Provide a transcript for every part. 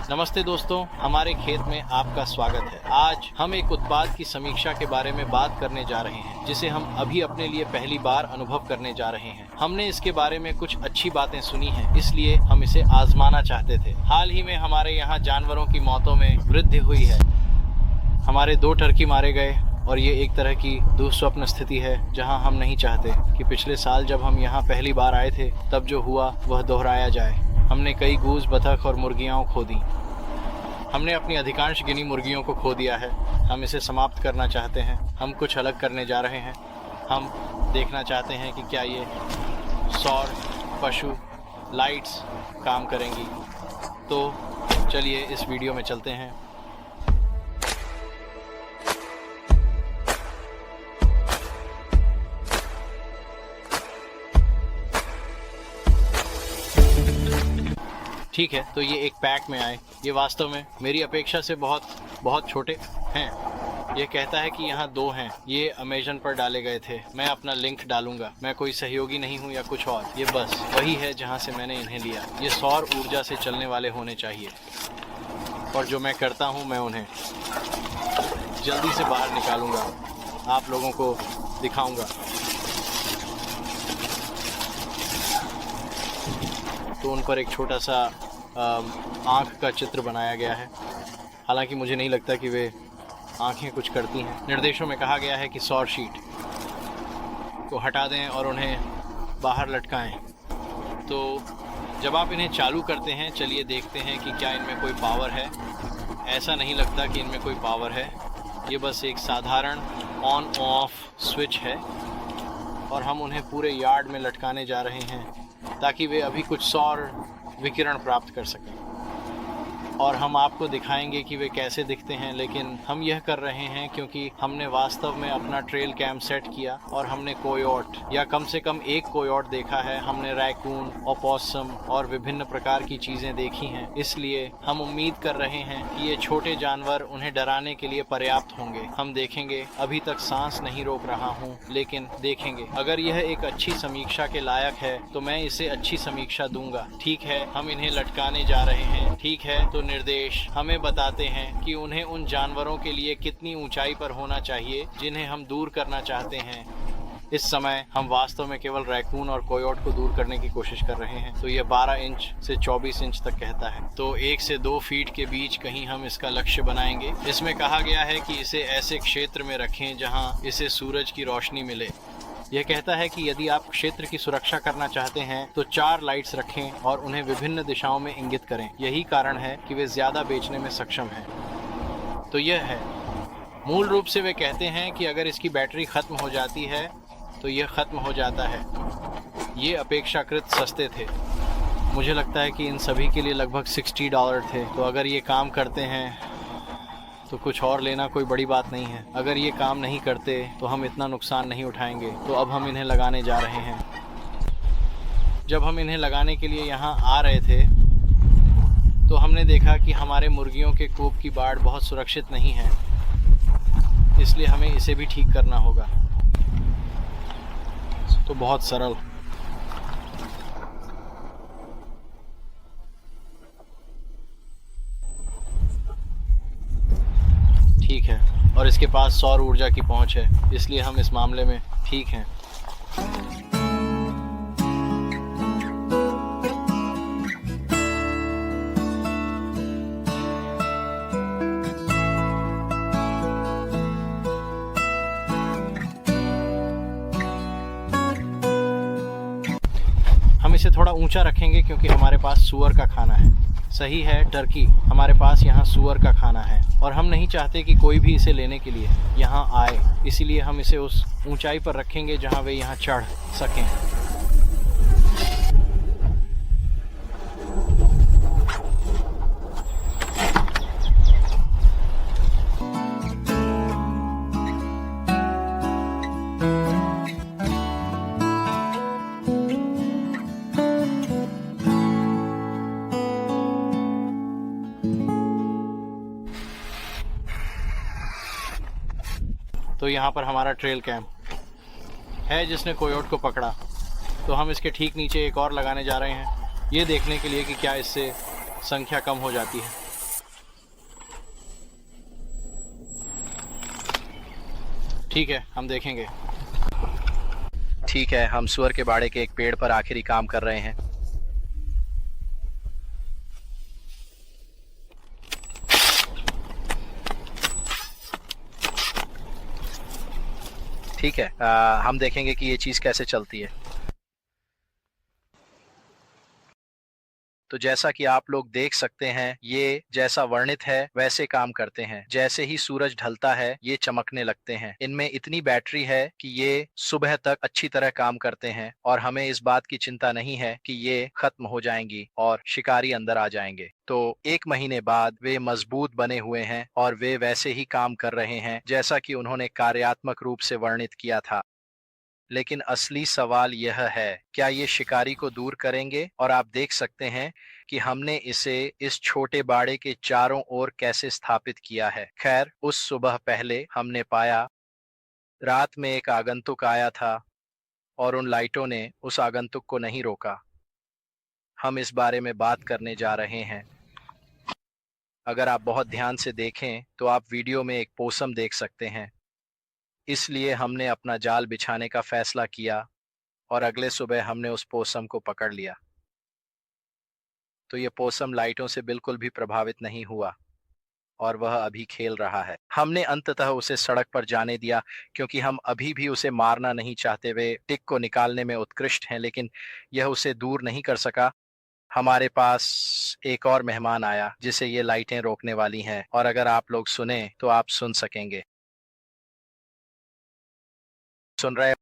नमस्ते दोस्तों, हमारे खेत में आपका स्वागत है। आज हम एक उत्पाद की समीक्षा के बारे में बात करने जा रहे हैं, जिसे हम अभी अपने लिए पहली बार अनुभव करने जा रहे हैं। हमने इसके बारे में कुछ अच्छी बातें सुनी हैं, इसलिए हम इसे आजमाना चाहते थे। हाल ही में हमारे यहाँ जानवरों की मौतों में वृद्धि हुई है। हमारे 2 टर्की मारे गए और ये एक तरह की दुःस्वप्न स्थिति है, जहाँ हम नहीं चाहते कि पिछले साल जब हम यहाँ पहली बार आए थे तब जो हुआ वह दोहराया जाए। हमने कई गूस, बतख और मुर्गियाँ खो दी। हमने अपनी अधिकांश गिनी मुर्गियों को खो दिया है। हम इसे समाप्त करना चाहते हैं। हम कुछ अलग करने जा रहे हैं। हम देखना चाहते हैं कि क्या ये सौर पशु लाइट्स काम करेंगी। तो चलिए इस वीडियो में चलते हैं। ठीक है, तो ये एक पैक में आए। ये वास्तव में मेरी अपेक्षा से बहुत छोटे हैं। ये कहता है कि यहाँ 2 हैं। ये अमेज़न पर डाले गए थे। मैं अपना लिंक डालूंगा। मैं कोई सहयोगी नहीं हूँ या कुछ और। ये बस वही है जहाँ से मैंने इन्हें लिया। ये सौर ऊर्जा से चलने वाले होने चाहिए और जो मैं करता हूँ मैं उन्हें जल्दी से बाहर निकालूंगा, आप लोगों को दिखाऊंगा। तो उन पर एक छोटा सा आँख का चित्र बनाया गया है। हालांकि मुझे नहीं लगता कि वे आँखें कुछ करती हैं। निर्देशों में कहा गया है कि सौर शीट को हटा दें और उन्हें बाहर लटकाएं। तो जब आप इन्हें चालू करते हैं, चलिए देखते हैं कि क्या इनमें कोई पावर है। ऐसा नहीं लगता कि इनमें कोई पावर है। ये बस एक साधारण ऑन ऑफ स्विच है और हम उन्हें पूरे यार्ड में लटकाने जा रहे हैं ताकि वे अभी कुछ सौर विकिरण प्राप्त कर सकें और हम आपको दिखाएंगे कि वे कैसे दिखते हैं। लेकिन हम यह कर रहे हैं क्योंकि हमने वास्तव में अपना ट्रेल कैम सेट किया और हमने कोयोट या कम से कम एक कोयोट देखा है। हमने रैकून, ओपोसम और विभिन्न प्रकार की चीज़ें देखी हैं। इसलिए हम उम्मीद कर रहे हैं कि ये छोटे जानवर उन्हें डराने के लिए पर्याप्त होंगे। हम देखेंगे। अभी तक सांस नहीं रोक रहा हूँ, लेकिन देखेंगे। अगर यह एक अच्छी समीक्षा के लायक है तो मैं इसे अच्छी समीक्षा दूंगा। ठीक है, हम इन्हें लटकाने जा रहे हैं। ठीक है, तो निर्देश हमें बताते हैं कि उन्हें उन जानवरों के लिए कितनी ऊंचाई पर होना चाहिए जिन्हें हम दूर करना चाहते हैं। इस समय हम वास्तव में केवल रैकून और कोयोट को दूर करने की कोशिश कर रहे हैं। तो यह 12 इंच से 24 इंच तक कहता है। तो 1 से 2 फीट के बीच कहीं हम इसका लक्ष्य बनाएंगे। इसमें कहा गया है कि इसे ऐसे क्षेत्र में रखें जहां इसे सूरज की रोशनी मिले। यह कहता है कि यदि आप क्षेत्र की सुरक्षा करना चाहते हैं तो 4 लाइट्स रखें और उन्हें विभिन्न दिशाओं में इंगित करें। यही कारण है कि वे ज़्यादा बेचने में सक्षम हैं। तो यह है मूल रूप से। वे कहते हैं कि अगर इसकी बैटरी ख़त्म हो जाती है तो यह ख़त्म हो जाता है। ये अपेक्षाकृत सस्ते थे। मुझे लगता है कि इन सभी के लिए लगभग $60 थे। तो अगर ये काम करते हैं तो कुछ और लेना कोई बड़ी बात नहीं है। अगर ये काम नहीं करते तो हम इतना नुकसान नहीं उठाएंगे। तो अब हम इन्हें लगाने जा रहे हैं। जब हम इन्हें लगाने के लिए यहाँ आ रहे थे तो हमने देखा कि हमारे मुर्गियों के कूप की बाड़ बहुत सुरक्षित नहीं है, इसलिए हमें इसे भी ठीक करना होगा। तो बहुत सरल। ठीक है, और इसके पास सौर ऊर्जा की पहुंच है, इसलिए हम इस मामले में ठीक हैं। हम इसे थोड़ा ऊंचा रखेंगे क्योंकि हमारे पास सूअर का खाना है। सही है, टर्की, हमारे पास यहाँ सूअर का खाना है और हम नहीं चाहते कि कोई भी इसे लेने के लिए यहाँ आए। इसीलिए हम इसे उस ऊंचाई पर रखेंगे जहाँ वे यहाँ चढ़ सकें। तो यहाँ पर हमारा ट्रेल कैम है जिसने कोयोट को पकड़ा। तो हम इसके ठीक नीचे एक और लगाने जा रहे हैं, ये देखने के लिए कि क्या इससे संख्या कम हो जाती है। ठीक है, हम देखेंगे। ठीक है, हम सुअर के बाड़े के एक पेड़ पर आखिरी काम कर रहे हैं। ठीक है, हम देखेंगे कि ये चीज़ कैसे चलती है। तो जैसा कि आप लोग देख सकते हैं, ये जैसा वर्णित है वैसे काम करते हैं। जैसे ही सूरज ढलता है ये चमकने लगते हैं। इनमें इतनी बैटरी है कि ये सुबह तक अच्छी तरह काम करते हैं और हमें इस बात की चिंता नहीं है कि ये खत्म हो जाएंगी और शिकारी अंदर आ जाएंगे। तो 1 महीने बाद वे मजबूत बने हुए हैं और वे वैसे ही काम कर रहे हैं जैसा कि उन्होंने कार्यात्मक रूप से वर्णित किया था। लेकिन असली सवाल यह है, क्या ये शिकारी को दूर करेंगे? और आप देख सकते हैं कि हमने इसे इस छोटे बाड़े के चारों ओर कैसे स्थापित किया है। खैर, उस सुबह पहले हमने पाया रात में एक आगंतुक आया था और उन लाइटों ने उस आगंतुक को नहीं रोका। हम इस बारे में बात करने जा रहे हैं। अगर आप बहुत ध्यान से देखें तो आप वीडियो में एक पोसम देख सकते हैं। इसलिए हमने अपना जाल बिछाने का फैसला किया और अगले सुबह हमने उस पोसम को पकड़ लिया। तो ये पोसम लाइटों से बिल्कुल भी प्रभावित नहीं हुआ और वह अभी खेल रहा है। हमने अंततः उसे सड़क पर जाने दिया क्योंकि हम अभी भी उसे मारना नहीं चाहते। वे टिक को निकालने में उत्कृष्ट हैं, लेकिन यह उसे दूर नहीं कर सका। हमारे पास एक और मेहमान आया जिसे ये लाइटें रोकने वाली हैं, और अगर आप लोग सुने तो आप सुन सकेंगे। सुन रहे?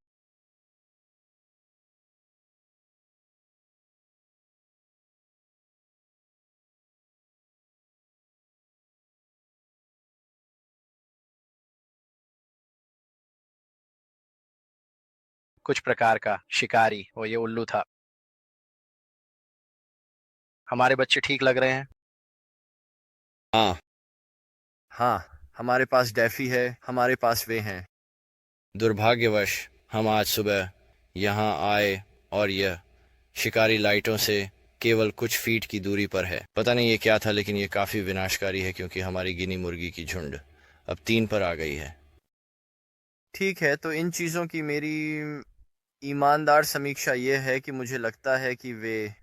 कुछ प्रकार का शिकारी, वो ये उल्लू था। हमारे बच्चे ठीक लग रहे हैं? हाँ। हाँ, हमारे पास डैफी है, हमारे पास वे हैं। दुर्भाग्यवश हम आज सुबह यहाँ आए और यह शिकारी लाइटों से केवल कुछ फीट की दूरी पर है। पता नहीं ये क्या था, लेकिन ये काफी विनाशकारी है क्योंकि हमारी गिनी मुर्गी की झुंड अब 3 पर आ गई है। ठीक है, तो इन चीज़ों की मेरी ईमानदार समीक्षा ये है कि मुझे लगता है कि वे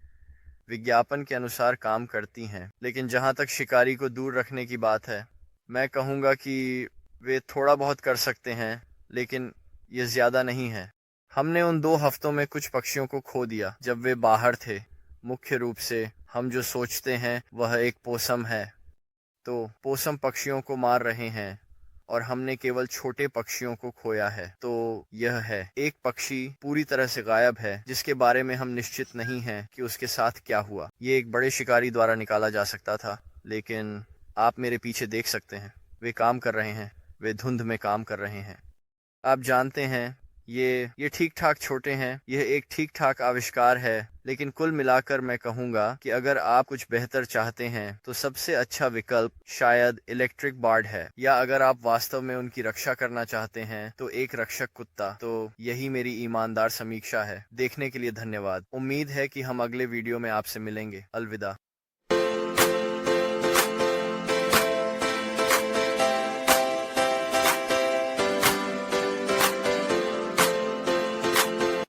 विज्ञापन के अनुसार काम करती हैं। लेकिन जहाँ तक शिकारी को दूर रखने की बात है, मैं कहूँगा कि वे थोड़ा बहुत कर सकते हैं, लेकिन ये ज़्यादा नहीं है। हमने उन 2 हफ्तों में कुछ पक्षियों को खो दिया जब वे बाहर थे। मुख्य रूप से हम जो सोचते हैं वह एक पोसम है। तो पोसम पक्षियों को मार रहे हैं और हमने केवल छोटे पक्षियों को खोया है। तो यह है, एक पक्षी पूरी तरह से गायब है जिसके बारे में हम निश्चित नहीं हैं कि उसके साथ क्या हुआ। ये एक बड़े शिकारी द्वारा निकाला जा सकता था, लेकिन आप मेरे पीछे देख सकते हैं, वे काम कर रहे हैं, वे धुंध में काम कर रहे हैं। आप जानते हैं, ये ठीक ठाक छोटे हैं, यह एक ठीक ठाक आविष्कार है। लेकिन कुल मिलाकर मैं कहूँगा कि अगर आप कुछ बेहतर चाहते हैं तो सबसे अच्छा विकल्प शायद इलेक्ट्रिक बार्ड है, या अगर आप वास्तव में उनकी रक्षा करना चाहते हैं तो एक रक्षक कुत्ता। तो यही मेरी ईमानदार समीक्षा है। देखने के लिए धन्यवाद। उम्मीद है कि हम अगले वीडियो में आपसे मिलेंगे। अलविदा।